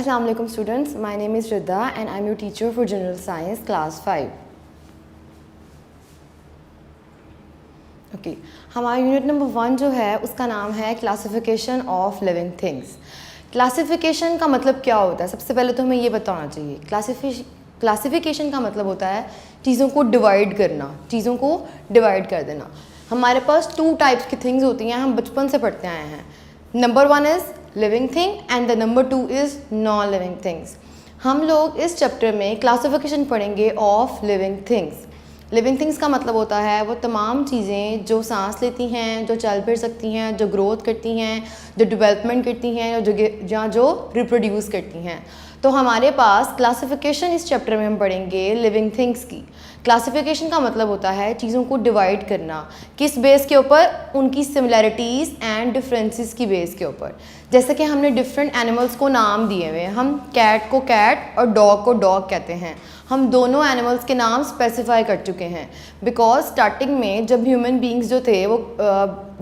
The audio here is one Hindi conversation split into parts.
Assalamu alaikum students, my name is Riddha and I'm your teacher for General Science class 5. Okay, हमारा यूनिट नंबर 1 जो है उसका नाम है classification of living things. Classification का मतलब क्या होता है? सबसे पहले तो हमें ये बताना चाहिए। क्लासिफिकेशन का मतलब होता है चीज़ों को डिवाइड करना, चीज़ों को डिवाइड कर देना। हमारे पास 2 टाइप्स की थिंग्स होती हैं, हम बचपन से पढ़ते आए हैं। Number 1 is living thing and the number 2 is non living things. हम लोग इस चैप्टर में क्लासिफिकेशन पढ़ेंगे of living things. Living things का मतलब होता है वो तमाम चीज़ें जो सांस लेती हैं, जो चल फिर सकती हैं, जो ग्रोथ करती हैं, जो डेवलपमेंट करती हैं, जो रिप्रोड्यूस करती हैं। तो हमारे पास क्लासिफिकेशन इस चैप्टर में हम पढ़ेंगे लिविंग थिंग्स की। क्लासिफिकेशन का मतलब होता है चीज़ों को डिवाइड करना, किस बेस के ऊपर? उनकी सिमिलैरिटीज़ एंड डिफरेंसेस की बेस के ऊपर। जैसे कि हमने डिफरेंट एनिमल्स को नाम दिए हुए हैं, हम कैट को कैट और डॉग को डॉग कहते हैं। हम दोनों एनिमल्स के नाम स्पेसिफाई कर चुके हैं बिकॉज स्टार्टिंग में जब ह्यूमन बींग्स जो थे वो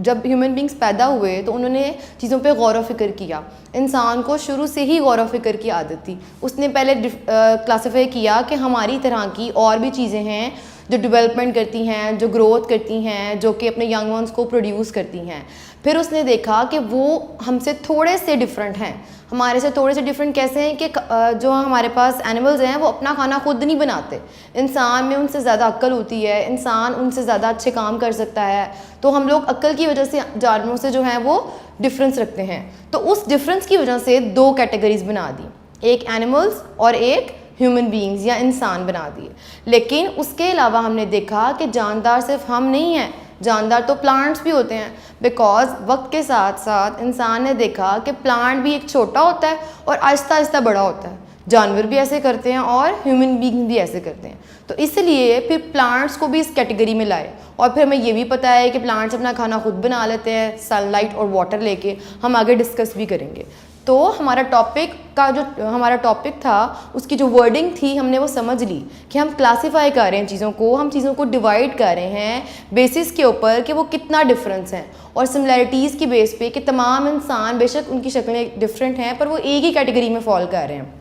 जब ह्यूमन बींग्स पैदा हुए तो उन्होंने चीज़ों पे गौर व फिक्र किया। इंसान को शुरू से ही गौर व फिक्र की आदत थी। उसने पहले क्लासिफाई किया कि हमारी तरह की और भी चीज़ें हैं जो डेवलपमेंट करती हैं, जो ग्रोथ करती हैं, जो कि अपने यंग वंस को प्रोड्यूस करती हैं। फिर उसने देखा कि वो हमसे थोड़े से डिफरेंट हैं। हमारे से थोड़े से डिफरेंट कैसे हैं कि जो हमारे पास एनिमल्स हैं वो अपना खाना खुद नहीं बनाते। इंसान में उनसे ज़्यादा अक्ल होती है, इंसान उनसे ज़्यादा अच्छे काम कर सकता है। तो हम लोग अक्ल की वजह से जानवरों से जो हैं वो डिफरेंस रखते हैं। तो उस डिफरेंस की वजह से 2 कैटेगरीज बना दी, एक एनिमल्स और एक ह्यूमन बींग्स या इंसान बना दिए। लेकिन उसके अलावा हमने देखा कि जानदार सिर्फ हम नहीं हैं, जानदार तो प्लांट्स भी होते हैं। बिकॉज वक्त के साथ साथ इंसान ने देखा कि प्लांट भी एक छोटा होता है और आहिस्ता आहिस्ता बड़ा होता है। जानवर भी ऐसे करते हैं और ह्यूमन बींग भी ऐसे करते हैं। तो इसलिए फिर प्लांट्स को भी इस कैटेगरी में लाए। और फिर हमें ये भी पता है कि प्लांट्स अपना खाना खुद बना लेते हैं सनलाइट और वाटर लेके। हम आगे डिस्कस भी करेंगे। तो हमारा टॉपिक था उसकी जो वर्डिंग थी हमने वो समझ ली कि हम क्लासीफाई कर रहे हैं चीज़ों को, हम चीज़ों को डिवाइड कर रहे हैं बेसिस के ऊपर कि वो कितना डिफरेंस है, और सिमिलैरिटीज़ की बेस पे कि तमाम इंसान बेशक उनकी शक्लें डिफरेंट हैं पर वो एक ही कैटेगरी में फॉल कर रहे हैं।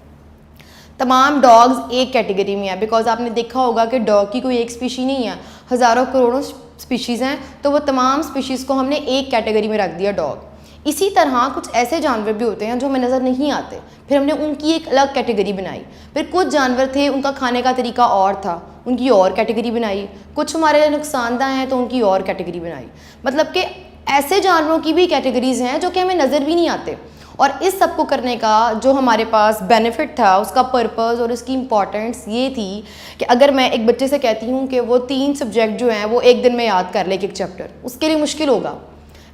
तमाम डॉग्स एक कैटेगरी में है बिकॉज आपने देखा होगा कि डॉग की कोई एक स्पीशी नहीं है, हज़ारों करोड़ों स्पीशीज़ हैं। तो वो तमाम स्पीशीज़ को हमने एक कैटेगरी में रख दिया, डॉग। इसी तरह कुछ ऐसे जानवर भी होते हैं जो हमें नज़र नहीं आते, फिर हमने उनकी एक अलग कैटेगरी बनाई। फिर कुछ जानवर थे उनका खाने का तरीका और था, उनकी और कैटेगरी बनाई। कुछ हमारे लिए नुकसानदाह हैं तो उनकी और कैटेगरी बनाई। मतलब कि ऐसे जानवरों की भी कैटेगरीज़ हैं जो कि हमें नज़र भी नहीं आते। और इस सब को करने का जो हमारे पास बेनिफिट था, उसका पर्पज़ और उसकी इम्पॉर्टेंस ये थी कि अगर मैं एक बच्चे से कहती हूँ कि वो 3 सब्जेक्ट जो हैं वो एक दिन में याद कर ले एक चैप्टर, उसके लिए मुश्किल होगा।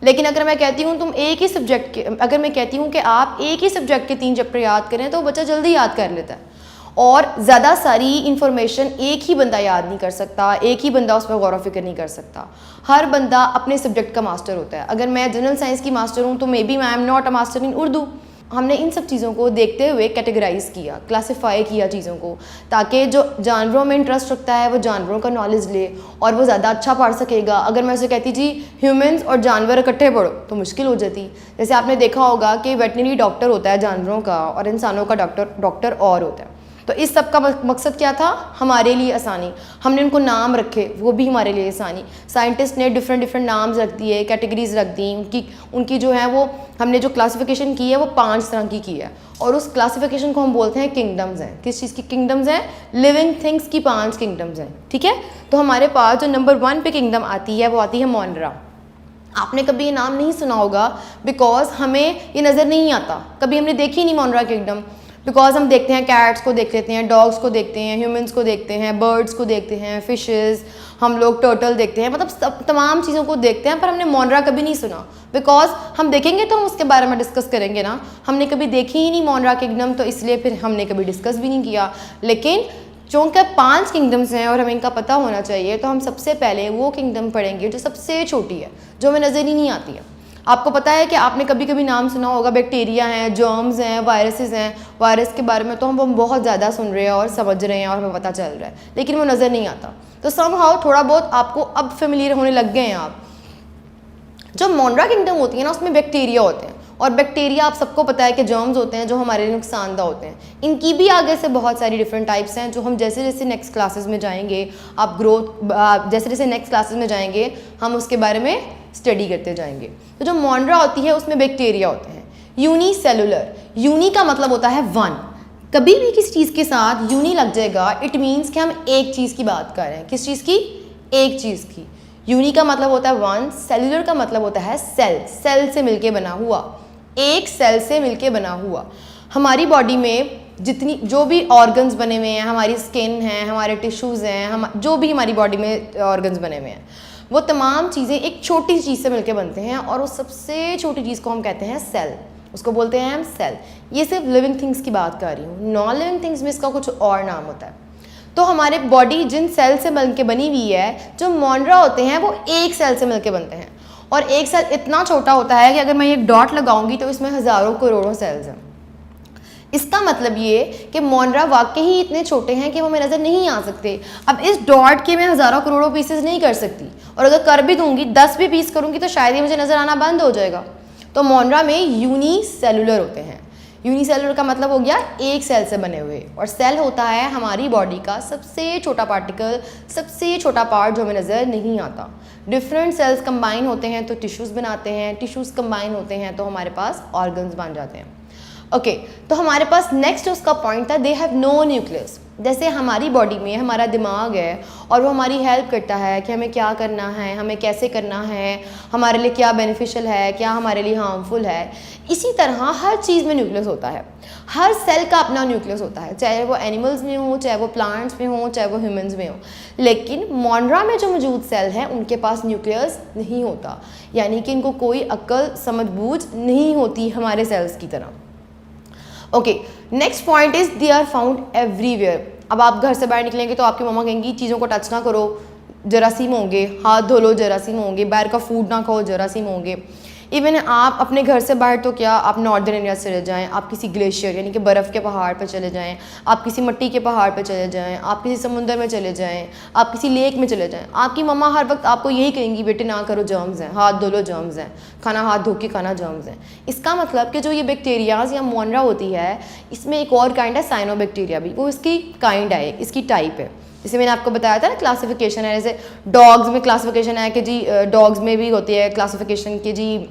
लेकिन अगर मैं कहती हूँ तुम एक ही सब्जेक्ट के अगर मैं कहती हूँ कि आप एक ही सब्जेक्ट के 3 चैप्टर याद करें तो बच्चा जल्दी याद कर लेता है। और ज़्यादा सारी इन्फॉर्मेशन एक ही बंदा याद नहीं कर सकता, एक ही बंदा उस पर गौर व फिक्र नहीं कर सकता। हर बंदा अपने सब्जेक्ट का मास्टर होता है। अगर मैं जनरल साइंस की मास्टर हूँ तो maybe I am not a master in Urdu. हमने इन सब चीज़ों को देखते हुए कैटेगराइज़ किया, क्लासिफाई किया चीज़ों को, ताकि जो जानवरों में इंटरेस्ट रखता है वो जानवरों का नॉलेज ले और वो ज़्यादा अच्छा पढ़ सकेगा। अगर मैं उसे कहती जी ह्यूमंस और जानवर इकट्ठे पढ़ो तो मुश्किल हो जाती। जैसे आपने देखा होगा कि वेटनरी डॉक्टर होता है जानवरों का और इंसानों का डॉक्टर और होता है। तो इस सब का मकसद क्या था? हमारे लिए आसानी। हमने उनको नाम रखे, वो भी हमारे लिए आसानी। साइंटिस्ट ने डिफरेंट नाम्स रख दिए, कैटेगरीज रख दी। उनकी जो है वो हमने जो क्लासिफिकेशन की है वो 5 तरह की है। और उस क्लासिफिकेशन को हम बोलते हैं किंगडम्स हैं। किस चीज़ की किंगडम्स हैं? लिविंग थिंग्स की 5 किंगडम्स हैं। ठीक है, तो हमारे पास जो नंबर 1 पे किंगडम आती है वो आती है मोनरा। आपने कभी ये नाम नहीं सुना होगा बिकॉज हमें ये नज़र नहीं आता, कभी हमने देखी नहीं मोनरा किंगडम। बिकॉज हम देखते हैं कैट्स को देख लेते हैं, डॉग्स को देखते हैं, ह्यूमंस को देखते हैं, बर्ड्स को देखते हैं, फिशेस, हम लोग टर्टल देखते हैं, मतलब तमाम चीज़ों को देखते हैं, पर हमने मोनरा कभी नहीं सुना। बिकॉज हम देखेंगे तो हम उसके बारे में डिस्कस करेंगे ना, हमने कभी देखी ही नहीं मोनरा किंगडम, तो इसलिए फिर हमने कभी डिस्कस भी नहीं किया। लेकिन चूँकि 5 किंगडम्स हैं और हमें इनका पता होना चाहिए, तो हम सबसे पहले वो किंगडम पढ़ेंगे जो सबसे छोटी है, जो हमें नज़र ही नहीं आती है। आपको पता है कि आपने कभी कभी नाम सुना होगा, बैक्टीरिया हैं, जर्म्स हैं, वायरसेस हैं। वायरस के बारे में तो हम बहुत ज़्यादा सुन रहे हैं और समझ रहे हैं और हमें पता चल रहा है, लेकिन वो नज़र नहीं आता। तो समहाउ थोड़ा बहुत आपको अब फेमिलियर होने लग गए हैं आप। जो मोनरा किंगडम होती है ना, उसमें बैक्टीरिया होते हैं। और बैक्टीरिया आप सबको पता है कि जर्म्स होते हैं जो हमारे लिए नुकसानदा होते हैं। इनकी भी आगे से बहुत सारी डिफरेंट टाइप्स हैं जो हम जैसे जैसे नेक्स्ट क्लासेस में जाएंगे, आप जैसे जैसे नेक्स्ट क्लासेस में जाएंगे हम उसके बारे में स्टडी करते जाएंगे। तो जो मॉन्ड्रा होती है उसमें बैक्टीरिया होते हैं। यूनिसेलुलर, यूनी का मतलब होता है वन। कभी भी किसी चीज़ के साथ यूनी लग जाएगा इट मीन्स कि हम एक चीज़ की बात कर रहे हैं। किस चीज़ की? एक चीज़ की। यूनी का मतलब होता है वन, सेलुलर का मतलब होता है सेल, सेल से मिलके बना हुआ, एक सेल से मिलके बना हुआ। हमारी बॉडी में जितनी जो भी ऑर्गन्स बने हुए हैं, हमारी स्किन है, हमारे टिश्यूज़ हैं, हम जो भी हमारी बॉडी में ऑर्गन्स बने हुए हैं, वो तमाम चीज़ें एक छोटी चीज़ से मिलके बनते हैं और उस सबसे छोटी चीज़ को हम कहते हैं सेल, उसको बोलते हैं हम सेल। ये सिर्फ लिविंग थिंग्स की बात कर रही हूँ, नॉन लिविंग थिंग्स में इसका कुछ और नाम होता है। तो हमारे बॉडी जिन सेल से मिलके बनी हुई है, जो मॉन्ड्रा होते हैं वो एक सेल से मिलके बनते हैं और एक सेल इतना छोटा होता है कि अगर मैं एक डॉट लगाऊंगी तो इसमें हज़ारों करोड़ों सेल्स हैं। इसका मतलब ये कि मॉन्ड्रा वाकई ही इतने छोटे हैं कि वो मेरे नज़र नहीं आ सकते। अब इस डॉट के मैं हज़ारों करोड़ों पीसेस नहीं कर सकती और अगर कर भी दूंगी 10 भी पीस करूंगी तो शायद ही मुझे नज़र आना बंद हो जाएगा। तो मॉन्ड्रा में यूनिसेलुलर होते हैं। यूनिसेलुलर का मतलब हो गया एक सेल से बने हुए, और सेल होता है हमारी बॉडी का सबसे छोटा पार्टिकल, सबसे छोटा पार्ट जो हमें नज़र नहीं आता। डिफरेंट सेल्स कंबाइन होते हैं तो टिश्यूज़ बनाते हैं, टिश्यूज़ कंबाइन होते हैं तो हमारे पास ऑर्गन्स बन जाते हैं। ओके, तो हमारे पास नेक्स्ट उसका पॉइंट था दे हैव नो न्यूक्लियस। जैसे हमारी बॉडी में हमारा दिमाग है और वो हमारी हेल्प करता है कि हमें क्या करना है, हमें कैसे करना है, हमारे लिए क्या बेनिफिशियल है, क्या हमारे लिए हार्मफुल है। इसी तरह हर चीज़ में न्यूक्लियस होता है, हर सेल का अपना न्यूक्लियस होता है, चाहे वो एनिमल्स में हो, चाहे वो प्लांट्स में हो, चाहे वो ह्यूमंस में हो। लेकिन मॉन्ड्रा में जो मौजूद सेल हैं उनके पास न्यूक्लियस नहीं होता, यानी कि इनको कोई अक्ल समझ बूझ नहीं होती हमारे सेल्स की तरह। Okay, next point is they are found everywhere. अब आप घर से बाहर निकलेंगे तो आपकी मम्मा कहेंगी चीज़ों को टच ना करो, जरासीम होंगे, हाथ धो लो जरासीम होंगे, बाहर का फूड ना खाओ जरासीम होंगे। इवन आप अपने घर से बाहर तो क्या, आप नॉर्दर्न एरिया से चले जाएं, आप किसी ग्लेशियर यानी कि बर्फ़ के पहाड़ पर चले जाएं, आप किसी मिट्टी के पहाड़ पर चले जाएं, आप किसी समुंदर में चले जाएं, आप किसी लेक में चले जाएं, आपकी मम्मा हर वक्त आपको यही कहेंगी बेटे ना करो जर्म्स हैं, हाथ धो लो जर्म्स हैं, खाना हाथ धो के खाना जर्म्स हैं। इसका मतलब कि जो ये बैक्टीरियाज या मॉन्ड्रा होती है इसमें एक और काइंड है साइनोबैक्टीरिया भी, वो इसकी काइंड है, इसकी टाइप है। जैसे मैंने आपको बताया था ना क्लासिफिकेशन है, जैसे डॉग्स में क्लासिफिकेशन है कि जी डॉग्स में भी होती है क्लासिफिकेशन कि जी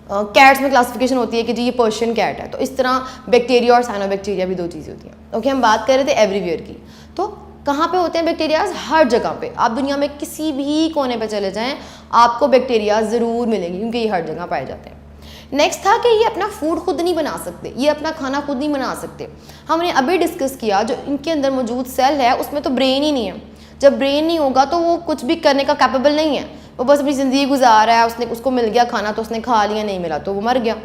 कैट्स में क्लासिफिकेशन होती है कि जी ये पर्शियन कैट है। तो इस तरह बैक्टीरिया और साइनोबैक्टीरिया भी दो चीज़ें होती हैं। ओके, हम बात कर रहे थे एवरीवेयर की। तो कहाँ पे होते हैं बैक्टीरियाज? हर जगह पे। आप दुनिया में किसी भी कोने पे चले जाएं आपको बैक्टीरिया ज़रूर मिलेंगे क्योंकि ये हर जगह पाए जाते हैं। नेक्स्ट था कि ये अपना फूड खुद नहीं बना सकते, ये अपना खाना खुद नहीं बना सकते। हमने अभी डिस्कस किया जो इनके अंदर मौजूद सेल है उसमें तो ब्रेन ही नहीं है। जब ब्रेन नहीं होगा तो वो कुछ भी करने का कैपेबल नहीं है, वो बस अपनी ज़िंदगी गुजार रहा है, उसको मिल गया खाना तो उसने खा लिया, नहीं मिला तो वो मर गया।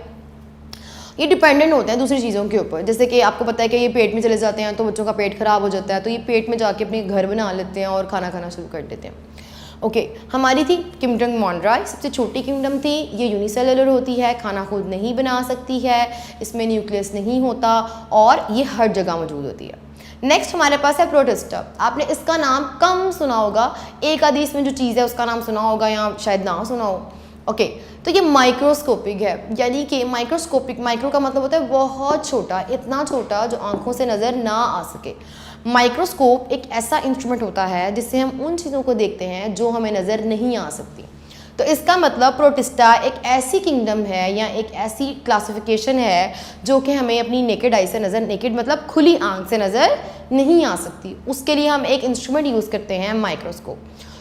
ये डिपेंडेंट होते हैं दूसरी चीज़ों के ऊपर। जैसे कि आपको पता है कि ये पेट में चले जाते हैं तो बच्चों का पेट ख़राब हो जाता है, तो ये पेट में जाके अपने घर बना लेते हैं और खाना खाना शुरू कर देते हैं। ओके, हमारी थी किंगडम मॉन्ड्रा, सबसे छोटी किंगडम थी। ये यूनिसेलुलर होती है, खाना खुद नहीं बना सकती है, इसमें न्यूक्लियस नहीं होता और ये हर जगह मौजूद होती है। नेक्स्ट हमारे पास है प्रोटिस्टा। आपने इसका नाम कम सुना होगा, एक आधी इसमें जो चीज़ है उसका नाम सुना होगा या शायद ना सुना हो। ओके, तो ये माइक्रोस्कोपिक है, यानी कि माइक्रोस्कोपिक, माइक्रो का मतलब होता है बहुत छोटा, इतना छोटा जो आंखों से नज़र ना आ सके। माइक्रोस्कोप एक ऐसा इंस्ट्रूमेंट होता है जिससे हम उन चीज़ों को देखते हैं जो हमें नज़र नहीं आ सकती। तो इसका मतलब प्रोटिस्टा एक ऐसी किंगडम है या एक ऐसी क्लासिफिकेशन है जो कि हमें अपनी नेकेड आई से नज़र, नेकेड मतलब खुली आंख से नज़र नहीं आ सकती। उसके लिए हम एक इंस्ट्रूमेंट यूज़ करते हैं माइक्रोस्कोप।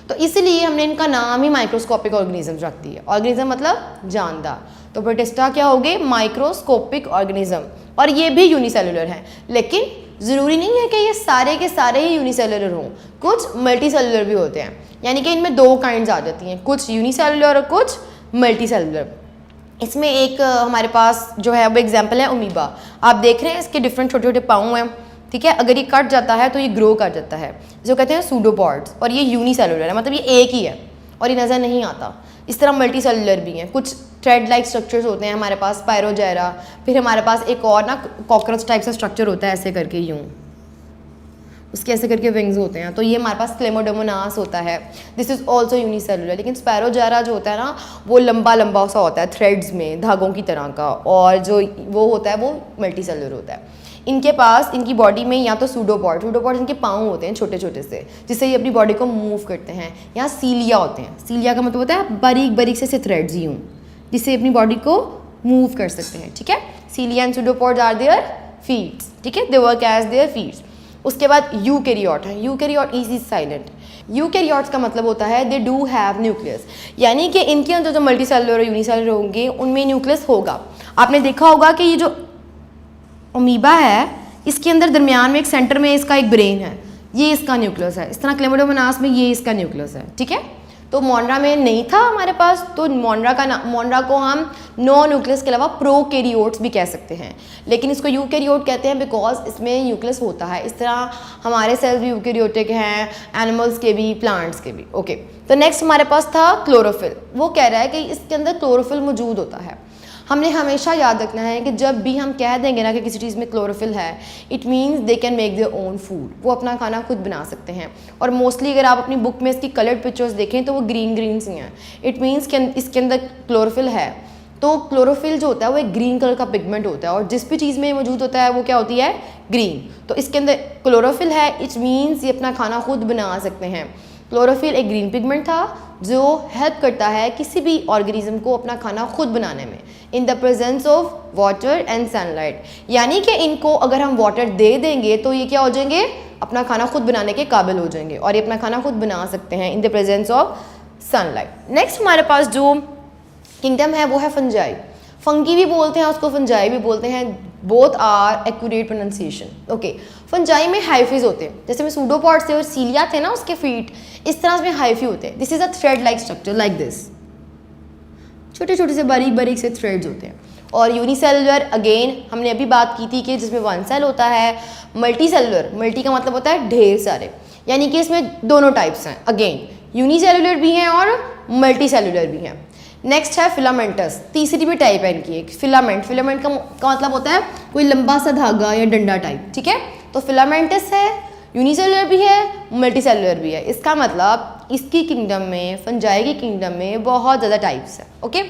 तो इसलिए हमने इनका नाम ही माइक्रोस्कोपिक ऑर्गेनिज्म रख दिया। ऑर्गेनिज्म मतलब जानदार। तो प्रोटिस्टा क्या हो गए? Microscopic organism. और ये भी यूनिसेलुलर हैं, लेकिन ज़रूरी नहीं है कि ये सारे के सारे ही यूनिसेलुलर हों, कुछ मल्टी सेलुलर भी होते हैं, यानी कि इनमें दो काइंड्स आ जाती हैं, कुछ यूनिसेलुलर और कुछ मल्टी सेलुलर। इसमें एक हमारे पास जो है वो एग्जांपल है अमीबा। आप देख रहे हैं इसके डिफरेंट छोटे छोटे पाँव हैं, ठीक है। अगर ये कट जाता है तो ये ग्रो कर जाता है, जो कहते हैं सूडोपॉड्स, और ये यूनिसेलुलर है, मतलब ये एक ही है और ये नज़र नहीं आता। इस तरह मल्टी सेलुलर भी हैं, कुछ थ्रेड लाइक स्ट्रक्चर्स होते हैं हमारे पास, स्पायरोजेरा। फिर हमारे पास एक और ना कॉकरोच टाइप का स्ट्रक्चर होता है ऐसे करके यूँ, उसके ऐसे करके विंग्स होते हैं। तो ये हमारे पास क्लेमोडोमोनास होता है, दिस इज ऑल्सो यूनिसेलुलर। लेकिन स्पैरोजारा जो होता है ना वो लंबा लंबा सा होता है, थ्रेड्स में, धागों की तरह का, और जो वो होता है वो मल्टीसेलुलर होता है। इनके पास, इनकी बॉडी में या तो सूडोपॉड इनके पाँव होते हैं छोटे छोटे से, जिससे ये अपनी बॉडी को मूव करते हैं। या सीलिया होते हैं, सीलिया का मतलब होता है बारीक बारीक से थ्रेड्स ही हूँ, जिससे अपनी बॉडी को मूव कर सकते हैं, ठीक है। Cilia and pseudopods are their feets, ठीक है, they work as their feets. उसके बाद यूकैरियोट है, यूकैरियोट इज साइलेंट। यूकैरियोट्स का मतलब होता है दे डू हैव न्यूक्लियस, यानी कि इनके अंदर जो मल्टी सेलुलर और यूनिसेलुलर होंगे उनमें न्यूक्लियस होगा। आपने देखा होगा कि ये जो अमीबा है इसके अंदर दरमियान में एक सेंटर में इसका एक ब्रेन है, ये इसका न्यूक्लियस है। इस तरह क्लेमोडोमोनास में ये इसका न्यूक्लियस है, ठीक है। तो मोनरा में नहीं था हमारे पास, तो मोनरा को हम नो न्यूक्लियस के अलावा प्रोकैरियोट्स भी कह सकते हैं, लेकिन इसको यूकैरियोट कहते हैं बिकॉज इसमें न्यूक्लियस होता है। इस तरह हमारे सेल्स भी यूकैरियोटिक हैं, एनिमल्स के भी, प्लांट्स के भी, ओके। तो नेक्स्ट हमारे पास था क्लोरोफिल। वो कह रहा है कि इसके अंदर क्लोरोफिल मौजूद होता है। हमने हमेशा याद रखना है कि जब भी हम कह देंगे ना कि किसी चीज़ में क्लोरोफिल है, it means they can make their own food, वो अपना खाना खुद बना सकते हैं। और मोस्टली अगर आप अपनी बुक में इसकी कलर्ड पिक्चर्स देखें तो वो ग्रीन ग्रीन सी हैं, इट मीन्स कि इसके अंदर क्लोरोफिल है। तो क्लोरोफिल जो होता है वो एक ग्रीन कलर का पिगमेंट होता है, और जिस भी चीज़ में मौजूद होता है वो क्या होती है, ग्रीन। तो इसके अंदर क्लोरोफिल है, इट मीन्स ये अपना खाना खुद बना सकते हैं। क्लोरोफिल एक ग्रीन पिगमेंट था जो हेल्प करता है किसी भी ऑर्गेनिज्म को अपना खाना खुद बनाने में, in the presence of water and sunlight. यानी कि इनको अगर हम वाटर दे देंगे तो ये क्या हो जाएंगे, अपना खाना खुद बनाने के काबिल हो जाएंगे, और ये अपना खाना खुद बना सकते हैं in the presence of sunlight. Next हमारे पास जो किंगडम है वो है फंजाई। फंगी भी बोलते हैं उसको, फंजाई भी बोलते हैं, both are accurate pronunciation, okay. Fungi में हाइफीज होते हैं, जैसे में सूडोपॉड्स थे और सीलिया थे ना उसके फीट, इस तरह में हाइफी होते हैं। This is a thread like structure, like this, छोटे छोटे से बारीक बारीक से थ्रेड्स होते हैं। और यूनिसेलुलर अगेन हमने अभी बात की थी कि जिसमें वन सेल होता है। मल्टी सेलुलर, मल्टी का मतलब होता है ढेर सारे, यानी कि इसमें दोनों टाइप्स हैं, अगेन यूनिसेलुलर भी हैं और मल्टी सेलुलर भी हैं। नेक्स्ट है फिलामेंटस, तीसरी भी टाइप है इनकी एक, फिलामेंट। फिलामेंट का मतलब होता है कोई लंबा सा धागा या डंडा टाइप, ठीक है। तो फिलामेंटस है, यूनिसेलुलर भी है, मल्टी सेलुलर भी है। इसका मतलब इसकी किंगडम में, फंजाई की किंगडम में बहुत ज़्यादा टाइप्स है, ओके।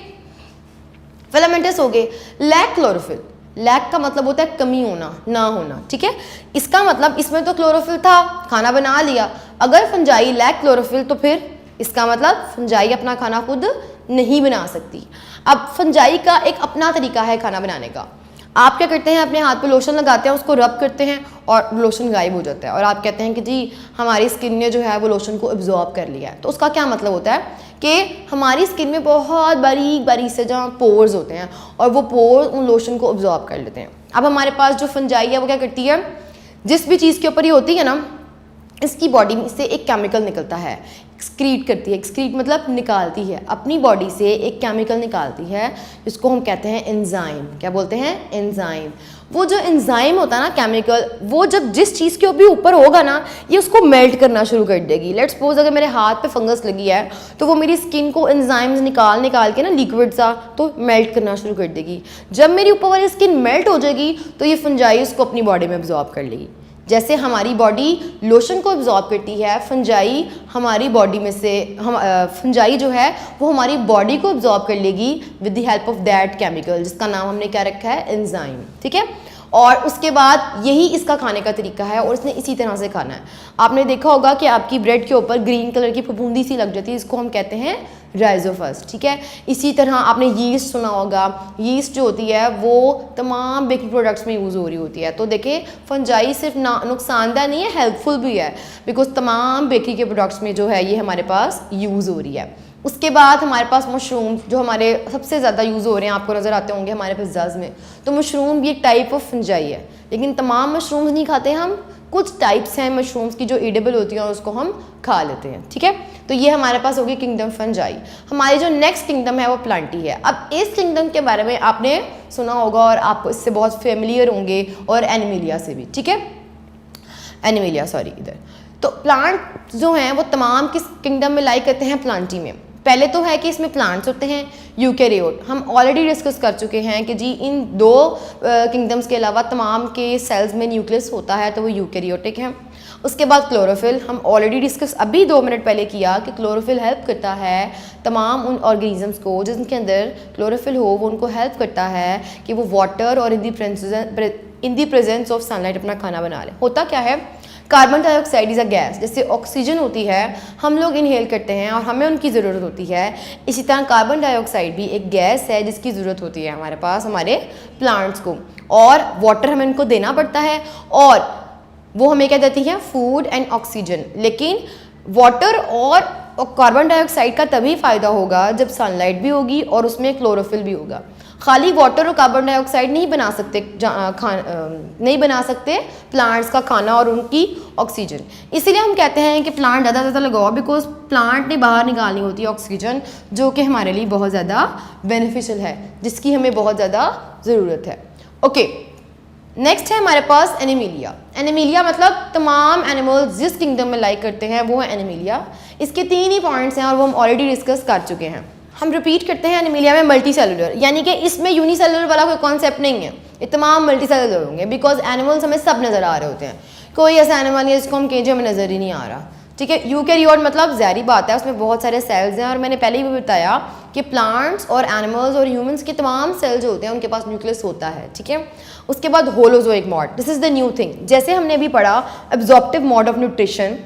फिलामेंटस हो गए। लैक क्लोरोफिल, लैक का मतलब होता है कमी होना, ना होना, ठीक है। इसका मतलब इसमें तो क्लोरोफिल था, खाना बना लिया। अगर फंजाई लैक क्लोरोफिल तो फिर इसका मतलब फंजाई अपना खाना खुद नहीं बना सकती। अब फंजाई का एक अपना तरीका है खाना बनाने का। आप क्या करते हैं, अपने हाथ पे लोशन लगाते हैं, उसको रब करते हैं और लोशन गायब हो जाता है, और आप कहते हैं कि जी हमारी स्किन ने जो है वो लोशन को एब्जॉर्ब कर लिया है। तो उसका क्या मतलब होता है कि हमारी स्किन में बहुत बारीक बारीक से जहाँ पोर्स होते हैं, और वो पोर्स उन लोशन को एब्जॉर्ब कर लेते हैं। अब हमारे पास जो फंजाई है वो क्या करती है, जिस भी चीज़ के ऊपर ये होती है ना, इसकी बॉडी में से एक केमिकल निकलता है, एक्सक्रीट करती है। एक्सक्रीट मतलब निकालती है, अपनी बॉडी से एक केमिकल निकालती है जिसको हम कहते हैं एंजाइम। क्या बोलते हैं, एंजाइम। वो जो एंजाइम होता है ना, केमिकल, वो जब जिस चीज़ के भी ऊपर होगा ना, ये उसको मेल्ट करना शुरू कर देगी। लेट्स सपोज अगर मेरे हाथ पे फंगस लगी है तो वो मेरी स्किन को एंजाइम्स निकाल के ना लिक्विड सा तो मेल्ट करना शुरू कर देगी। जब मेरी ऊपर वाली स्किन मेल्ट हो जाएगी तो ये फंजाई उसको अपनी बॉडी में एब्जॉर्ब कर लेगी। जैसे हमारी बॉडी लोशन को एब्जॉर्ब करती है, फंजाई हमारी बॉडी में से फंजाई जो है वो हमारी बॉडी को एब्जॉर्ब कर लेगी with the help of that chemical, जिसका नाम हमने क्या रखा है, एंजाइम, ठीक है। और उसके बाद यही इसका खाने का तरीका है, और इसने इसी तरह से खाना है। आपने देखा होगा कि आपकी ब्रेड के ऊपर ग्रीन कलर की फफूंदी सी लग जाती है, इसको हम कहते हैं राइजोफस, ठीक है। इसी तरह आपने यीस्ट सुना होगा, यीस्ट जो होती है वो तमाम बेकिंग प्रोडक्ट्स में यूज़ हो रही होती है। तो देखिए फंजाई सिर्फ नुकसानदायक नहीं है, हेल्पफुल भी है, बिकॉज तमाम बेकरी के प्रोडक्ट्स में जो है ये हमारे पास यूज़ हो रही है। उसके बाद हमारे पास मशरूम जो हमारे सबसे ज़्यादा यूज़ हो रहे हैं, आपको नज़र आते होंगे हमारे पिज़्ज़ाज़ में। तो मशरूम भी एक टाइप ऑफ फंजाई है, लेकिन तमाम मशरूम्स नहीं खाते हम, कुछ टाइप्स हैं मशरूम्स की जो एडिबल होती हैं और उसको हम खा लेते हैं, ठीक है। तो ये हमारे पास होगी किंगडम फंजाई। हमारी जो नेक्स्ट किंगडम है वो प्लांटी है। अब इस किंगडम के बारे में आपने सुना होगा और आप इससे बहुत फेमिलियर होंगे, और एनिमिलिया से भी, ठीक है, एनिमिलिया सॉरी इधर। तो प्लांट जो हैं वो तमाम किस किंगडम में लाई करते हैं, प्लांटी में। पहले तो है कि इसमें प्लांट्स होते हैं, यूकैरियोट। हम ऑलरेडी डिस्कस कर चुके हैं कि जी इन दो किंगडम्स के अलावा तमाम के सेल्स में न्यूक्लियस होता है, तो वो यूकैरियोटिक हैं। उसके बाद क्लोरोफिल, हम ऑलरेडी डिस्कस अभी 2 मिनट पहले किया कि क्लोरोफिल हेल्प करता है तमाम उन ऑर्गेनिजम्स को जिनके अंदर क्लोरोफिल हो, वो उनको हेल्प करता है कि वो वाटर और इन दी प्रेजेंस ऑफ सनलाइट अपना खाना बना लें। होता क्या है, carbon dioxide is a gas, जैसे ऑक्सीजन होती है हम लोग इनहेल करते हैं और हमें उनकी ज़रूरत होती है, इसी तरह कार्बन डाइऑक्साइड भी एक गैस है जिसकी ज़रूरत होती है हमारे पास हमारे प्लांट्स को, और वाटर हमें इनको देना पड़ता है और वो हमें क्या देती है, फूड एंड ऑक्सीजन। लेकिन वाटर और कार्बन डाइऑक्साइड का तभी फ़ायदा होगा जब सनलाइट भी होगी और उसमें क्लोरोफिल भी होगा। खाली वाटर और कार्बन डाइऑक्साइड नहीं बना सकते प्लांट्स का खाना और उनकी ऑक्सीजन। इसीलिए हम कहते हैं कि प्लांट ज़्यादा से ज़्यादा लगाओ, बिकॉज प्लांट ने बाहर निकालनी होती है ऑक्सीजन, जो कि हमारे लिए बहुत ज़्यादा बेनिफिशियल है, जिसकी हमें बहुत ज़्यादा ज़रूरत है। ओके, नेक्स्ट है हमारे पास एनिमीलिया। एनिमीलिया मतलब तमाम एनिमल्स जिस किंगडम में लाइक करते हैं वो है एनिमीलिया। इसके 3 ही पॉइंट्स हैं और वो हम ऑलरेडी डिस्कस कर चुके हैं। हम रिपीट करते हैं एनिमीलिया में मल्टी सेलुलर, यानी कि इसमें यूनिसेलुलर वाला कोई कॉन्सेप्ट नहीं है, ये तमाम मल्टी सेलुलर होंगे, बिकॉज एनिमल्स हमें सब नज़र आ रहे होते हैं। कोई ऐसा एनिमल नहीं है जिसको हम कहें जो हमें नज़र ही नहीं आ रहा, ठीक है। यूकैरियोट मतलब ज़ाहिर बात है उसमें बहुत सारे सेल्स हैं, और मैंने पहले भी बताया कि प्लांट्स और एनिमल्स और ह्यूमंस के तमाम सेल जो होते हैं उनके पास न्यूक्लियस होता है, ठीक है। उसके बाद holozoic mod, this is the new thing. जैसे हमने अभी पढ़ा एब्जॉर्प्टिव मॉड ऑफ न्यूट्रिशन,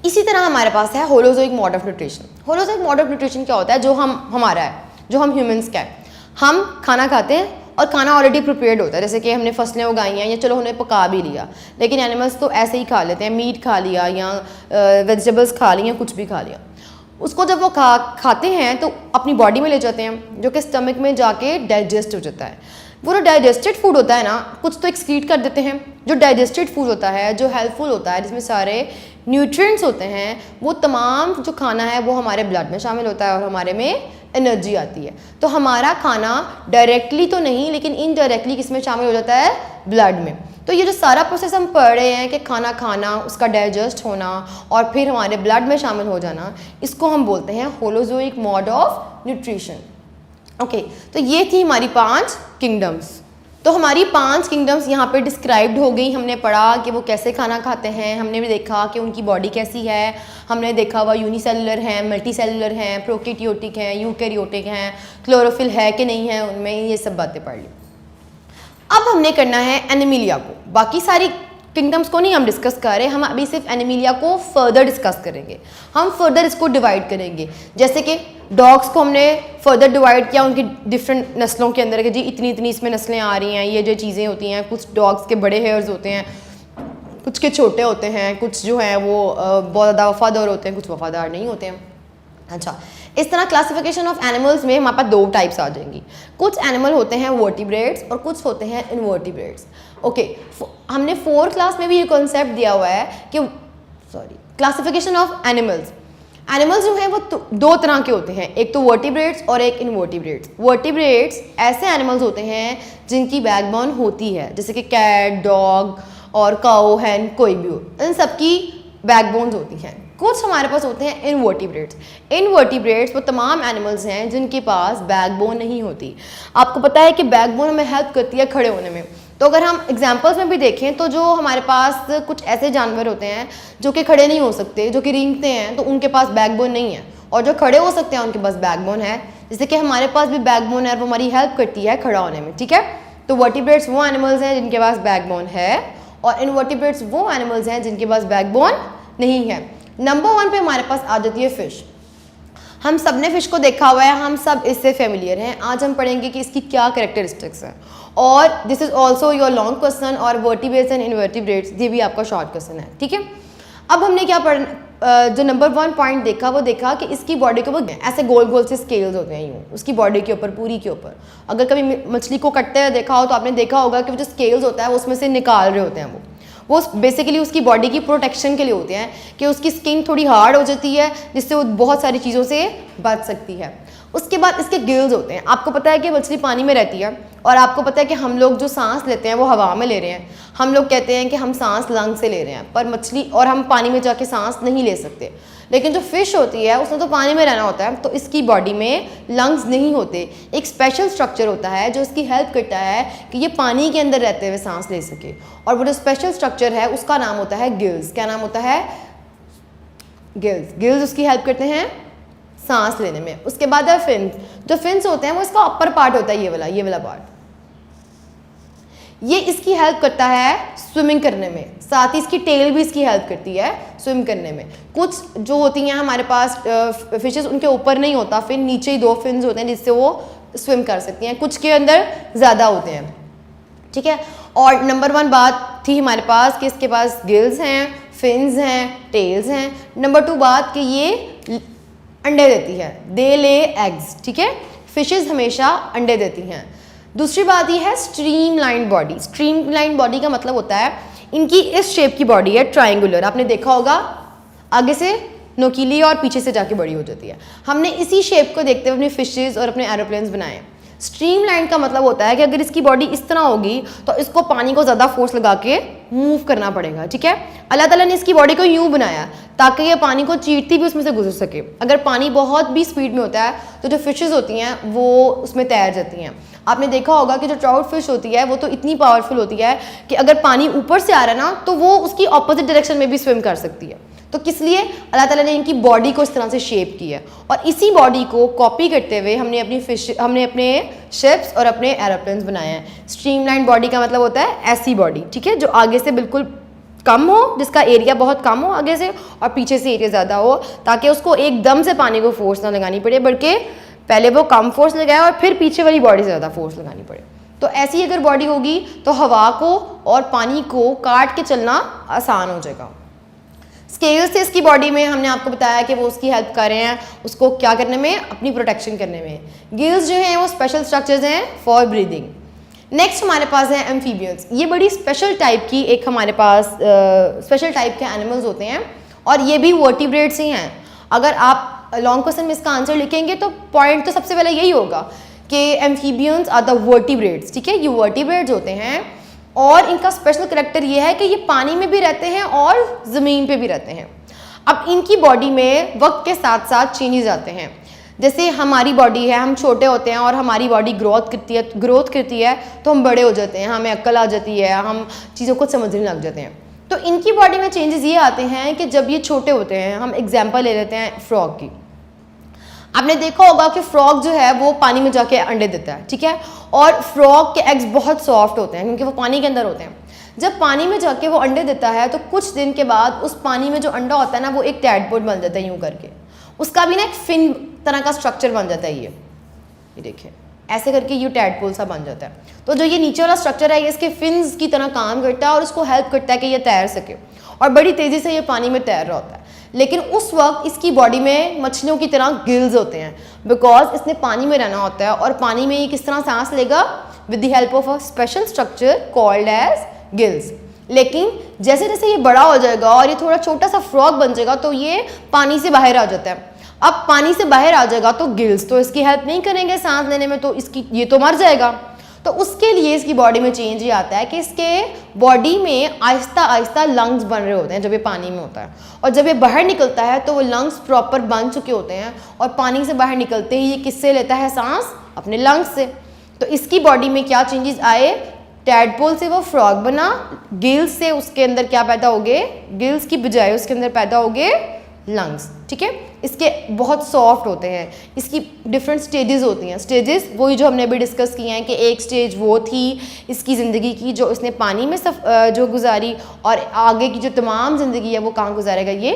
इसी तरह हमारे पास है holozoic mod of nutrition. Holozoic mod of nutrition क्या होता है, जो हमारा है, जो हम ह्यूमंस का है। हम खाना खाते हैं और खाना ऑलरेडी प्रिपेयर्ड होता है, जैसे कि हमने फसलें उगाई हैं या चलो उन्हें पका भी लिया, लेकिन एनिमल्स तो ऐसे ही खा लेते हैं, मीट खा लिया या वेजिटेबल्स खा ली या कुछ भी खा लिया। उसको जब वो खाते हैं तो अपनी बॉडी में ले जाते हैं, जो कि स्टमक में जाके डाइजेस्ट हो जाता है। वो जो डाइजेस्टेड फूड होता है ना, कुछ तो एक्सक्रीट कर देते हैं। जो डाइजेस्टेड फूड होता है, जो हेल्पफुल होता है, जिसमें सारे न्यूट्रिएंट्स होते हैं, वो तमाम जो खाना है वो हमारे ब्लड में शामिल होता है और हमारे में एनर्जी आती है। तो हमारा खाना डायरेक्टली तो नहीं लेकिन इनडायरेक्टली किस में शामिल हो जाता है, ब्लड में। तो ये जो सारा प्रोसेस हम पढ़ रहे हैं कि खाना खाना, उसका डाइजेस्ट होना और फिर हमारे ब्लड में शामिल हो जाना, इसको हम बोलते हैं holozoic mod of nutrition. Okay, तो ये थी हमारी 5 किंगडम्स। तो हमारी 5 किंगडम्स यहाँ पे डिस्क्राइब्ड हो गई। हमने पढ़ा कि वो कैसे खाना खाते हैं, हमने भी देखा कि उनकी बॉडी कैसी है, हमने देखा वह यूनिसेलुलर हैं, मल्टी सेलुलर हैं, प्रोकैरियोटिक हैं, यूकैरियोटिक हैं, क्लोरोफिल है कि नहीं है उनमें, ये सब बातें पढ़ ली। अब हमने करना है एनिमीलिया को। बाकी सारी किंगडम्स को नहीं हम डिस्कस कर रहे, हम अभी सिर्फ एनिमीलिया को फर्दर डिस्कस करेंगे। हम फर्दर इसको डिवाइड करेंगे, जैसे कि डॉग्स को हमने फर्दर डिवाइड किया उनकी डिफरेंट नस्लों के अंदर कि जी इतनी इतनी इसमें नस्लें आ रही हैं, ये जो चीज़ें होती हैं। कुछ डॉग्स के बड़े हेयर्स होते हैं, कुछ के छोटे होते हैं, कुछ जो हैं वो बहुत ज़्यादा वफादार होते हैं, कुछ वफादार नहीं होते हैं। अच्छा, इस तरह क्लासिफिकेशन ऑफ एनिमल्स में हमारे पास 2 टाइप्स आ जाएंगी। कुछ एनिमल होते हैं वर्टिब्रेट्स और कुछ होते हैं इनवर्टिब्रेट्स। ओके, हमने 4th क्लास में भी ये कॉन्सेप्ट दिया हुआ है कि क्लासिफिकेशन ऑफ एनिमल्स। एनिमल्स जो हैं वो 2 तरह के होते हैं, एक तो वर्टिब्रेट्स और एक इनवर्टिब्रेट्स। वर्टिब्रेट्स ऐसे एनिमल्स होते हैं जिनकी बैकबोन होती है, जैसे कि कैट, डॉग और काऊ, हैन, कोई भी हो, इन सब की बैकबोन्स होती हैं। कुछ हमारे पास होते हैं इनवर्टिब्रेट्स। इनवर्टिब्रेट्स वो तमाम एनिमल्स हैं जिनके पास बैकबोन नहीं होती। आपको पता है कि बैकबोन हमें हेल्प करती है खड़े होने में। तो अगर हम एग्जांपल्स में भी देखें तो जो हमारे पास कुछ ऐसे जानवर होते हैं जो कि खड़े नहीं हो सकते, जो कि रेंगते हैं, तो उनके पास बैकबोन नहीं है, और जो खड़े हो सकते हैं उनके पास बैकबोन है। जैसे कि हमारे पास भी बैकबोन है, वो हमारी हेल्प करती है खड़ा होने में, ठीक है। तो वर्टिब्रेट्स वो एनिमल्स हैं जिनके पास बैकबोन है, और इनवर्टिब्रेट्स वो एनिमल्स हैं जिनके पास बैकबोन नहीं है। नंबर 1 पे हमारे पास आ जाती है फिश। हम सब ने फिश को देखा हुआ है, हम सब इससे फेमिलियर हैं। आज हम पढ़ेंगे कि इसकी क्या कैरेक्टरिस्टिक्स हैं, और this is also your long question, और वर्टिब्रेट्स एंड इनवर्टिब्रेट्स ये भी आपका शॉर्ट क्वेश्चन है, ठीक है। अब हमने क्या जो नंबर 1 पॉइंट देखा वो देखा कि इसकी बॉडी के ऊपर ऐसे गोल गोल से स्केल्स होते हैं, यूँ उसकी बॉडी के ऊपर, पूरी के ऊपर। अगर कभी मछली को कटते हुए देखा हो तो आपने देखा होगा कि वो जो स्केल्स होता है उसमें से निकाल रहे होते हैं। वो बेसिकली उसकी बॉडी की प्रोटेक्शन के लिए होते हैं कि उसकी स्किन थोड़ी हार्ड हो जाती है, जिससे वो बहुत सारी चीज़ों से बच सकती है। उसके बाद इसके गिल्स होते हैं। आपको पता है कि मछली पानी में रहती है और आपको पता है कि हम लोग जो सांस लेते हैं वो हवा में ले रहे हैं। हम लोग कहते हैं कि हम सांस लंग से ले रहे हैं, पर मछली और हम पानी में जाके सांस नहीं ले सकते। लेकिन जो फिश होती है उसने तो पानी में रहना होता है, तो इसकी बॉडी में लंग्स नहीं होते। एक स्पेशल स्ट्रक्चर होता है जो इसकी हेल्प करता है कि ये पानी के अंदर रहते हुए सांस ले सके, और वो जो स्पेशल स्ट्रक्चर है उसका नाम होता है गिल्स। क्या नाम होता है? गिल्स। गिल्स उसकी हेल्प करते हैं सांस लेने में। उसके बाद है फिन्स। जो फिन्स होते हैं वो इसका अपर पार्ट होता है, ये वाला पार्ट। ये इसकी हेल्प करता है स्विमिंग करने में, साथ ही इसकी टेल भी इसकी हेल्प करती है स्विम करने में। कुछ जो होती हैं हमारे पास फिशेस, उनके ऊपर नहीं होता फिन, नीचे ही 2 फिन्स होते हैं जिससे वो स्विम कर सकती हैं। कुछ के अंदर ज़्यादा होते हैं, ठीक है। और नंबर 1 बात थी हमारे पास कि इसके पास गिल्स हैं, फिन्स हैं, टेल्स हैं। नंबर 2 बात कि ये अंडे देती है, दे ले एग्स, ठीक है। फिशेस हमेशा अंडे देती हैं। दूसरी बात ये है स्ट्रीमलाइन बॉडी। स्ट्रीमलाइन बॉडी का मतलब होता है इनकी इस शेप की बॉडी है, ट्रायंगुलर। आपने देखा होगा आगे से नोकीली और पीछे से जाके बड़ी हो जाती है। हमने इसी शेप को देखते हुए अपने फिशेस और अपने एरोप्लेन्स बनाए। स्ट्रीमलाइन का मतलब होता है कि अगर इसकी बॉडी इस तरह होगी तो इसको पानी को ज़्यादा फोर्स लगा के मूव करना पड़ेगा, ठीक है। अल्लाह ताला ने इसकी बॉडी को यूँ बनाया ताकि ये पानी को चीरती भी उसमें से गुजर सके। अगर पानी बहुत भी स्पीड में होता है तो जो फिशेस होती हैं वो उसमें तैर जाती हैं। आपने देखा होगा कि जो ट्राउट फिश होती है वो तो इतनी पावरफुल होती है कि अगर पानी ऊपर से आ रहा है ना तो वो उसकी ऑपोजिट डायरेक्शन में भी स्विम कर सकती है। तो किस लिए? अल्लाह ताला ने इनकी बॉडी को इस तरह से शेप की है, और इसी बॉडी को कॉपी करते हुए हमने अपने शिप्स और अपने एरोप्लेन्स बनाए हैं। स्ट्रीमलाइन बॉडी का मतलब होता है ऐसी बॉडी, ठीक है, जो आगे से बिल्कुल कम हो, जिसका एरिया बहुत कम हो आगे से, और पीछे से एरिया ज़्यादा हो, ताकि उसको एकदम से पानी को फोर्स ना लगानी पड़े, बल्कि पहले वो कम फोर्स लगाए और फिर पीछे वाली बॉडी से ज़्यादा फोर्स लगानी पड़े। तो ऐसी अगर बॉडी होगी तो हवा को और पानी को काट के चलना आसान हो जाएगा। स्केल्स से इसकी बॉडी में हमने आपको बताया कि वो उसकी हेल्प कर रहे हैं उसको क्या करने में, अपनी प्रोटेक्शन करने में। गिल्स जो हैं वो स्पेशल स्ट्रक्चर्स हैं फॉर ब्रीदिंग। नेक्स्ट हमारे पास है एम्फीबियंस। ये बड़ी स्पेशल टाइप की एक हमारे पास स्पेशल टाइप के एनिमल्स होते हैं, और ये भी वर्टिब्रेट्स ही हैं। अगर आप लॉन्ग क्वेश्चन में इसका आंसर लिखेंगे तो पॉइंट तो सबसे पहले यही होगा कि एम्फीबियंस आर द वर्टिब्रेट्स, ठीक है। ये वर्टिब्रेट्स होते हैं और इनका स्पेशल करैक्टर ये है कि ये पानी में भी रहते हैं और ज़मीन पे भी रहते हैं। अब इनकी बॉडी में वक्त के साथ साथ चेंजेस आते हैं। जैसे हमारी बॉडी है, हम छोटे होते हैं और हमारी बॉडी ग्रोथ करती है तो हम बड़े हो जाते हैं, हमें अक्ल आ जाती है, हम चीज़ों को समझने लग जाते हैं। तो इनकी बॉडी में चेंजेस ये आते हैं कि जब ये छोटे होते हैं, हम एग्जाम्पल ले लेते हैं फ्रॉग की। आपने देखा होगा कि फ्रॉग जो है वो पानी में जाके अंडे देता है, ठीक है, और फ्रॉग के एग्स बहुत सॉफ्ट होते हैं क्योंकि वो पानी के अंदर होते हैं। जब पानी में जाके वो अंडे देता है तो कुछ दिन के बाद उस पानी में जो अंडा होता है ना वो एक टैडपोड बन जाता है, यूँ करके उसका भी ना एक फिन तरह का स्ट्रक्चर बन जाता है। ये देखिए ऐसे करके ये टैडपोल सा बन जाता है। तो जो ये नीचे वाला स्ट्रक्चर है ये इसके फिन्स की तरह काम करता है और उसको हेल्प करता है कि ये तैर सके, और बड़ी तेज़ी से ये पानी में तैर रहा होता है। लेकिन उस वक्त इसकी बॉडी में मछलियों की तरह गिल्स होते हैं, बिकॉज इसने पानी में रहना होता है, और पानी में ये किस तरह सांस लेगा? With the help of a special structure called as gills. लेकिन जैसे जैसे ये बड़ा हो जाएगा और ये थोड़ा छोटा सा फ्रॉग बन जाएगा तो ये पानी से बाहर आ जाता है। अब पानी से बाहर आ जाएगा तो गिल्स तो इसकी हेल्प नहीं करेंगे सांस लेने में, तो ये तो मर जाएगा। तो उसके लिए इसकी बॉडी में चेंज ये आता है कि इसके बॉडी में आहिस्ता आहिस्ता लंग्स बन रहे होते हैं जब ये पानी में होता है, और जब ये बाहर निकलता है तो वो लंग्स प्रॉपर बन चुके होते हैं, और पानी से बाहर निकलते ही ये किससे लेता है सांस? अपने लंग्स से। तो इसकी बॉडी में क्या चेंजेस आए? टैडपोल से वो फ्रॉग बना, गिल्स से उसके अंदर क्या पैदा हो गए? गिल्स की बजाय उसके अंदर पैदा हो गए लंग्स, ठीक है। इसके बहुत सॉफ्ट होते हैं, इसकी डिफरेंट स्टेजेस होती हैं। स्टेजेस वही जो हमने अभी डिस्कस किए हैं कि एक स्टेज वो थी इसकी ज़िंदगी की जो इसने पानी में जो गुजारी, और आगे की जो तमाम ज़िंदगी है वो कहाँ गुजारेगा? ये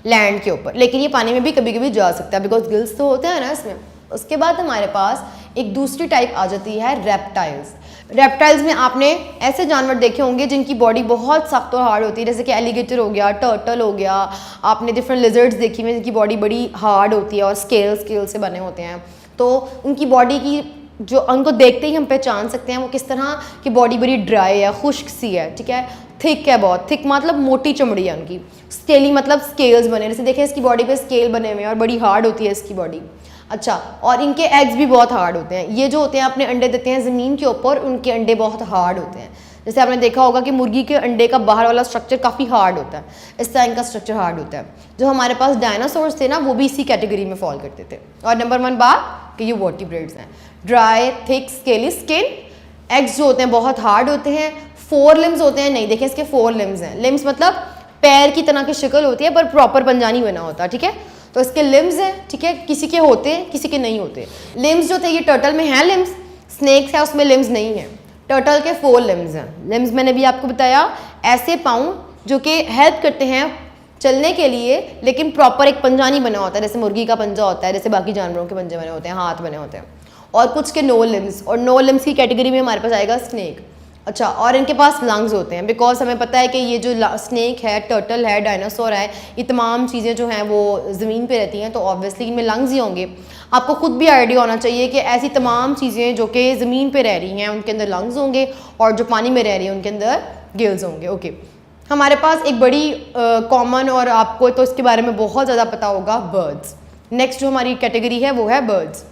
लैंड के ऊपर। लेकिन ये पानी में भी कभी कभी जा सकता है बिकॉज गिल्स तो होते हैं ना इसमें। उसके बाद हमारे पास एक दूसरी टाइप आ जाती है रेप्टाइल्स। रेप्टाइल्स में आपने ऐसे जानवर देखे होंगे जिनकी बॉडी बहुत सख्त और हार्ड होती है, जैसे कि एलिगेटर हो गया, टर्टल हो गया। आपने डिफरेंट लिजर्ड्स देखी हुई जिनकी बॉडी बड़ी हार्ड होती है और स्केल से बने होते हैं। तो उनकी बॉडी की जो उनको देखते ही हम पहचान सकते हैं वो किस तरह की बॉडी बड़ी ड्राई है, खुश्क सी है, ठीक है। थिक है, बहुत थिक मतलब मोटी चमड़ी है उनकी। स्केली मतलब स्केल्स बने, जैसे देखें इसकी बॉडी पे स्केल बने हुए हैं और बड़ी हार्ड होती है इसकी बॉडी। अच्छा, और इनके एग्स भी बहुत हार्ड होते हैं। ये जो होते हैं अपने अंडे देते हैं ज़मीन के ऊपर, उनके अंडे बहुत हार्ड होते हैं। जैसे आपने देखा होगा कि मुर्गी के अंडे का बाहर वाला स्ट्रक्चर काफ़ी हार्ड होता है, इस तरह इनका स्ट्रक्चर हार्ड होता है। जो हमारे पास डायनासोर्स थे ना, वो भी इसी कैटेगरी में फॉल करते थे। और नंबर 1 बात कि ये वर्टिब्रेट्स हैं। Dry thick scaly skin, eggs जो होते हैं बहुत हार्ड होते हैं। 4 लिम्स होते हैं, नहीं देखें इसके 4 लिम्स हैं। लिम्स मतलब पैर की तरह की शक्ल होती है पर प्रॉपर पंजा नहीं बना होता, ठीक है। तो इसके लिम्स हैं, ठीक है, किसी के होते हैं किसी के नहीं होते। लिम्स जो थे ये टर्टल में हैं लिम्स, स्नेक्स है उसमें लिम्स नहीं है। टर्टल के 4 लिम्स हैं। लिम्स मैंने भी आपको बताया ऐसे पाँव जो कि हेल्प करते हैं चलने के लिए, लेकिन प्रॉपर एक पंजा नहीं बना होता, जैसे मुर्गी का पंजा होता है, जैसे बाकी जानवरों के पंजे बने होते हैं, हाथ बने होते हैं। और कुछ के नो लिम्स, और नो लिम्स की कैटेगरी में हमारे पास आएगा स्नेक। अच्छा, और इनके पास लंग्स होते हैं, बिकॉज हमें पता है कि ये जो स्नेक है, टर्टल है, डायनासोर है, ये तमाम चीज़ें जो हैं वो ज़मीन पे रहती हैं, तो ऑब्वियसली इनमें लंग्स ही होंगे। आपको खुद भी आइडिया होना चाहिए कि ऐसी तमाम चीज़ें जो कि ज़मीन पे रह रही हैं उनके अंदर लंग्स होंगे, और जो पानी में रह रही हैं उनके अंदर गिल्स होंगे। ओके, हमारे पास एक बड़ी कॉमन और आपको तो इसके बारे में बहुत ज़्यादा पता होगा, बर्ड्स। नेक्स्ट जो हमारी कैटेगरी है वो है बर्ड्स।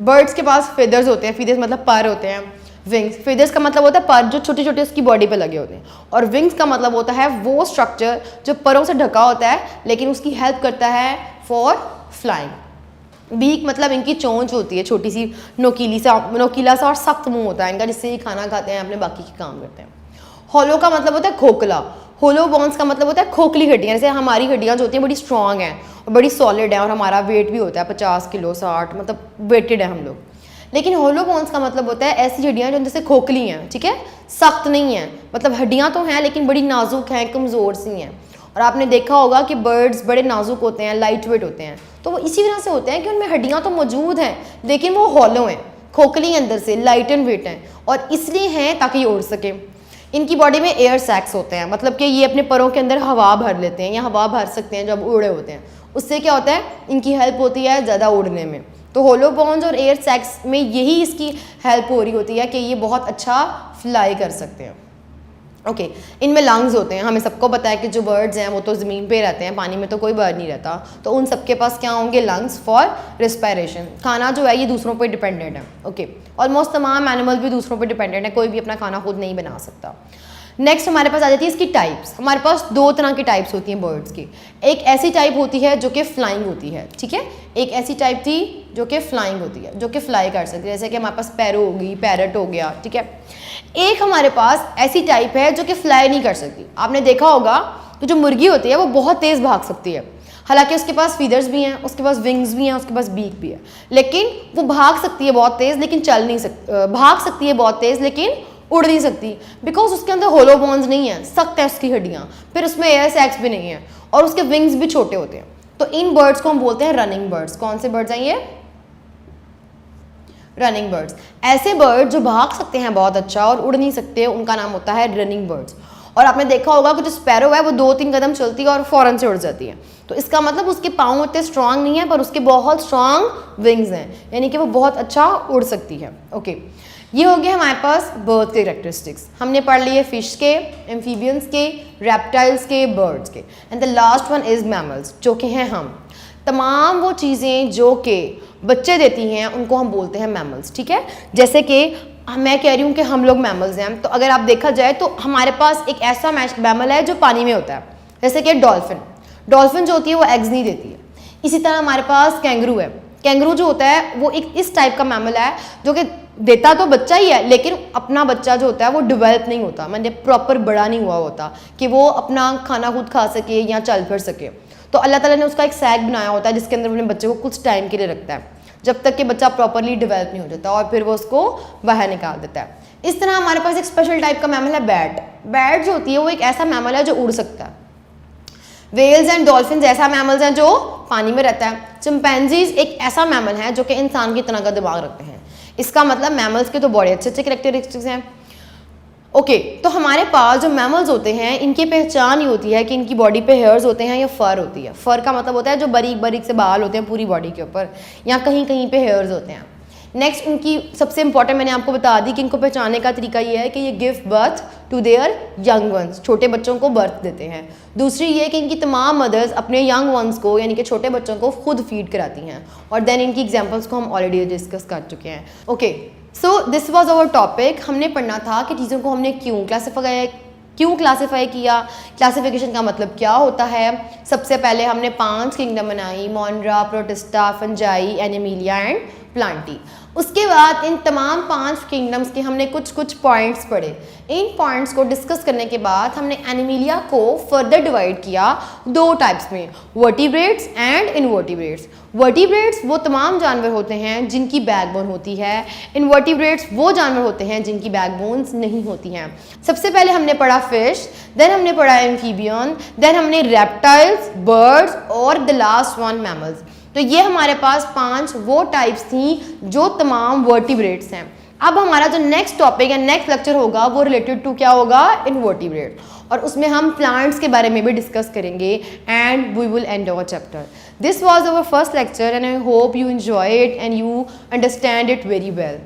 बर्ड्स के पास फेदर्स होते हैं, फेदर्स मतलब पर होते हैं। विंग्स, फेदर्स का मतलब होता है पर जो छोटे छोटे उसकी बॉडी पे लगे होते हैं, और विंग्स का मतलब होता है वो स्ट्रक्चर जो परों से ढका होता है लेकिन उसकी हेल्प करता है फॉर फ्लाइंग। बीक मतलब इनकी चोंच होती है, छोटी सी नोकीला सा और सख्त मुंह होता है इनका, जिससे ये खाना खाते हैं, अपने बाकी के काम करते हैं। हॉलो का मतलब होता है खोखला। होलो बोन्स का मतलब होता है खोखली हड्डियाँ। जैसे हमारी हड्डियाँ जो होती हैं बड़ी स्ट्रॉन्ग हैं और बड़ी सॉलिड है, और हमारा वेट भी होता है 50 किलो 60, मतलब वेटेड है हम लोग। लेकिन होलो बोन्स का मतलब होता है ऐसी हड्डियाँ जो अंदर से खोखली हैं, ठीक है, सख्त नहीं है, मतलब हड्डियाँ तो हैं लेकिन बड़ी नाजुक हैं, कमज़ोर सी हैं। और आपने देखा होगा कि बर्ड्स बड़े नाजुक होते हैं, लाइट वेट होते हैं, तो वो इसी वजह से होते हैं कि उनमें हड्डियाँ तो मौजूद हैं लेकिन वो हॉलो हैं, खोखली अंदर से, लाइट एंड वेट हैं, और इसलिए हैं ताकि ये उड़ सके। इनकी बॉडी में एयर सैक्स होते हैं, मतलब कि ये अपने परों के अंदर हवा भर लेते हैं या हवा भर सकते हैं जब उड़े होते हैं। उससे क्या होता है, इनकी हेल्प होती है ज़्यादा उड़ने में। तो होलो बोन्स और एयर सैक्स में यही इसकी हेल्प हो रही होती है कि ये बहुत अच्छा फ्लाई कर सकते हैं। ओके, इनमें लंग्स होते हैं। हमें सबको पता है कि जो बर्ड्स हैं वो तो ज़मीन पे रहते हैं, पानी में तो कोई बर्ड नहीं रहता, तो उन सबके पास क्या होंगे, लंग्स फॉर रिस्पायरेशन। खाना जो है ये दूसरों पे डिपेंडेंट है। ओके, ऑलमोस्ट तमाम एनिमल्स भी दूसरों पे डिपेंडेंट है, कोई भी अपना खाना खुद नहीं बना सकता। नेक्स्ट हमारे पास आ जाती है इसकी टाइप्स। हमारे पास 2 तरह की टाइप्स होती हैं बर्ड्स की। एक ऐसी टाइप होती है जो कि फ्लाइंग होती है, ठीक है, एक ऐसी टाइप थी जो कि फ्लाइंग होती है, जो कि फ्लाई कर सकती है, जैसे कि हमारे पास पैरो हो गई, पैरट हो गया, ठीक है। एक हमारे पास ऐसी टाइप है जो कि फ्लाई नहीं कर सकती। आपने देखा होगा कि जो मुर्गी होती है वो बहुत तेज़ भाग सकती है, हालांकि उसके पास फीदर्स भी हैं, उसके पास विंग्स भी हैं, उसके पास बीक भी है, लेकिन वो भाग सकती है बहुत तेज़ लेकिन चल नहीं सकती, भाग सकती है बहुत तेज़ लेकिन उड़ नहीं सकती, बिकॉज उसके अंदर होलो बोन्स नहीं है, सख्त है उसकी हड्डियाँ, फिर उसमें एयर सैक्स भी नहीं है, और उसके विंग्स भी छोटे होते हैं। तो इन बर्ड्स को हम बोलते हैं रनिंग बर्ड्स। कौन से बर्ड्स हैं ये, रनिंग बर्ड्स। ऐसे बर्ड जो भाग सकते हैं बहुत अच्छा और उड़ नहीं सकते, उनका नाम होता है रनिंग बर्ड्स। और आपने देखा होगा कि जो स्पैरो है वो 2-3 कदम चलती है और फौरन से उड़ जाती है, तो इसका मतलब उसके पाँव उतने स्ट्रांग नहीं है पर उसके बहुत स्ट्रांग विंग्स हैं, यानी कि वो बहुत अच्छा उड़ सकती है। ओके, ये हो गया हमारे पास बर्ड के कैरेक्टरिस्टिक्स। हमने पढ़ लिए फिश के, एम्फीबियंस के, रेप्टाइल्स के, बर्ड्स के, and the last one is mammals, जो कि हैं हम। तमाम वो चीज़ें जो कि बच्चे देती हैं उनको हम बोलते हैं मैमल्स, ठीक है। जैसे कि मैं कह रही हूँ कि हम लोग मैमल्स हैं, तो अगर आप देखा जाए तो हमारे पास एक ऐसा मैमल है जो पानी में होता है, जैसे कि डॉल्फिन। डॉल्फिन जो होती है वो एग्स नहीं देती है। इसी तरह हमारे पास कैंगरू है। कैंगरू जो होता है वो एक इस टाइप का मैमल है जो कि देता तो बच्चा ही है, लेकिन अपना बच्चा जो होता है वो डेवलप नहीं होता, मतलब प्रॉपर बड़ा नहीं हुआ होता कि वो अपना खाना खुद खा सके या चल फिर सके। तो अल्लाह ताला ने उसका एक सैक बनाया होता है जिसके अंदर अपने बच्चे को कुछ टाइम के लिए रखता है, जब तक कि बच्चा प्रॉपरली डेवलप नहीं हो जाता, और फिर वो उसको बाहर निकाल देता है। इस तरह हमारे पास एक स्पेशल टाइप का मैमल है बैट। बैट जो होती है वो एक ऐसा मैमल है जो उड़ सकता है। वेल्स एंड डॉल्फिन ऐसा मैमल्स हैं जो पानी में रहता है। चिंपैंजीज एक ऐसा मैमल है जो कि इंसान की तरह का दिमाग रखते हैं। इसका मतलब मैमल्स के तो बड़े अच्छे अच्छे कैरेक्टरिस्टिक्स हैं। ओके, तो हमारे पास जो मैमल्स होते हैं इनकी पहचान ही होती है कि इनकी बॉडी पे हेयर्स होते हैं या फर होती है। फर का मतलब होता है जो बारीक बारीक से बाल होते हैं पूरी बॉडी के ऊपर, या कहीं कहीं पे हेयर्स होते हैं। नेक्स्ट उनकी सबसे इंपॉर्टेंट मैंने आपको बता दी कि इनको पहचानने का तरीका ये है कि ये give birth to their young ones, छोटे बच्चों को बर्थ देते हैं। दूसरी ये कि इनकी तमाम मदर्स अपने यंग वंस को यानी कि छोटे बच्चों को खुद फीड कराती हैं। और देन इनकी एग्जाम्पल्स को हम ऑलरेडी डिस्कस कर चुके हैं। Okay, so this was our topic. हमने पढ़ना था कि चीज़ों को हमने क्यों क्लासीफाई किया, क्लासिफिकेशन का मतलब क्या होता है। सबसे पहले हमने 5 किंगडम बनाई, मोनरा, protista, fungi, Animalia and Plantae. उसके बाद इन तमाम 5 किंगडम्स के हमने कुछ पॉइंट्स पढ़े। इन पॉइंट्स को डिस्कस करने के बाद हमने एनिमिलिया को फर्दर डिवाइड किया 2 टाइप्स में, वर्टिब्रेट्स एंड इनवर्टिब्रेट्स। वर्टिब्रेट्स वो तमाम जानवर होते हैं जिनकी बैकबोन होती है, इनवर्टिब्रेट्स वो जानवर होते हैं जिनकी बैकबोन्स नहीं होती हैं। सबसे पहले हमने पढ़ा फिश, देन हमने पढ़ा एम्फीबियन, देन हमने रेप्टाइल्स, बर्ड्स और द लास्ट वन मैमल्स। तो ये हमारे पास 5 वो टाइप्स थी जो तमाम वर्टिब्रेट्स हैं। अब हमारा जो नेक्स्ट टॉपिक है, नेक्स्ट लेक्चर होगा, वो रिलेटेड टू क्या होगा, इनवर्टिब्रेट, और उसमें हम प्लांट्स के बारे में भी डिस्कस करेंगे and we will end our chapter. This was our first lecture and I hope you enjoy it and you understand it very well.